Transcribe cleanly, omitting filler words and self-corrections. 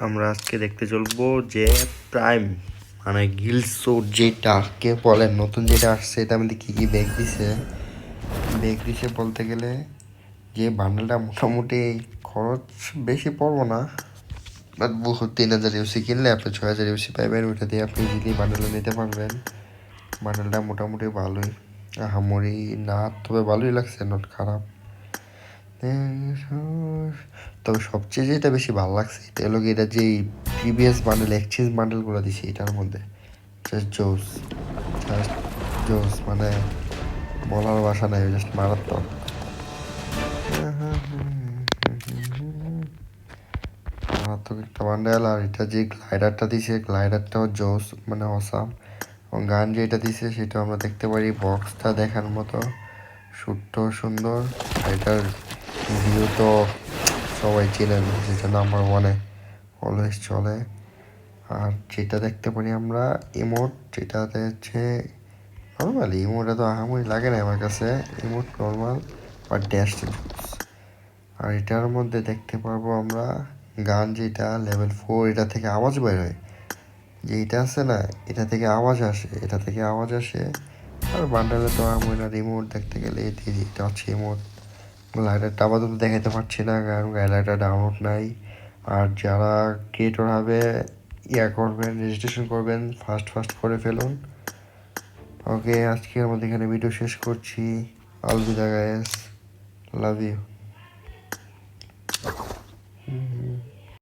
আমরা আজকে দেখতে চলবো যে প্রাইম মানে গিলসোর যেটাকে বলে নতুন যেটা আসছে এটা আমাদের কী কী ব্যাগ দিছে বলতে গেলে যে বান্ডেলটা মোটামুটি খরচ বেশি পড়বো না, বাট বহু 3000 ইউসি কিনলে আপনি 6000 ইউসি পাইবেন। ওইটা দিয়ে আপনি ইজিলি বান্ডেলটা নিতে পারবেন। বান্ডেলটা মোটামুটি ভালোই, আহামরি না, তবে ভালোই লাগছে, নট খারাপ। তবে সবচেয়ে যেটা বেশি ভালো লাগছে এটা হলো এটা যে প্রিভিয়াস বান্ডেল এক্সচেঞ্জ বান্ডেলগুলো দিছে এটার মধ্যে, জাস্ট জোস, জাস্ট জোস, মানে বলার ভাষা নাই, জাস্ট মারাত্মক। মারাত্মক একটা বান্ডেল। আর এটা যে গ্লাইডারটা দিছে গ্লাইডারটাও জোস, মানে অসাম। এবং গান যেটা দিছে সেটা আমরা দেখতে পারি, বক্সটা দেখার মতো, শ্যুটটাও সুন্দর। এটার ভিউ তো সবাই চেনেন, যেটা নাম্বার ওয়ানে অলওয়েজ চলে। আর যেটা দেখতে পারি আমরা ইমোট, যেটাতে হচ্ছে নর্মালি ইমোটে তো আহামরি লাগে না আমার কাছে, ইমোট নর্মাল বা ড্যাশ জুস। আর এটার মধ্যে দেখতে পারবো আমরা গান, যেটা লেভেল 4, এটা থেকে আওয়াজ বের হয়, যে এটা আছে না, এটা থেকে আওয়াজ আসে। আর বান্ডেলে তো আহামরি না, রিমোট দেখতে গেলে এটা হচ্ছে ইমোট। গ্লাইডারটা আপাতত দেখাতে পারছি না কারণ গ্লাইডারটা ডাউনলোড নাই। আর যারা ক্রিয়েটর হবে করবেন, রেজিস্ট্রেশন করবেন, ফার্স্ট করে ফেলুন। ওকে, আজকে আমাদের এখানে ভিডিও শেষ করছি। Alvida guys, love you.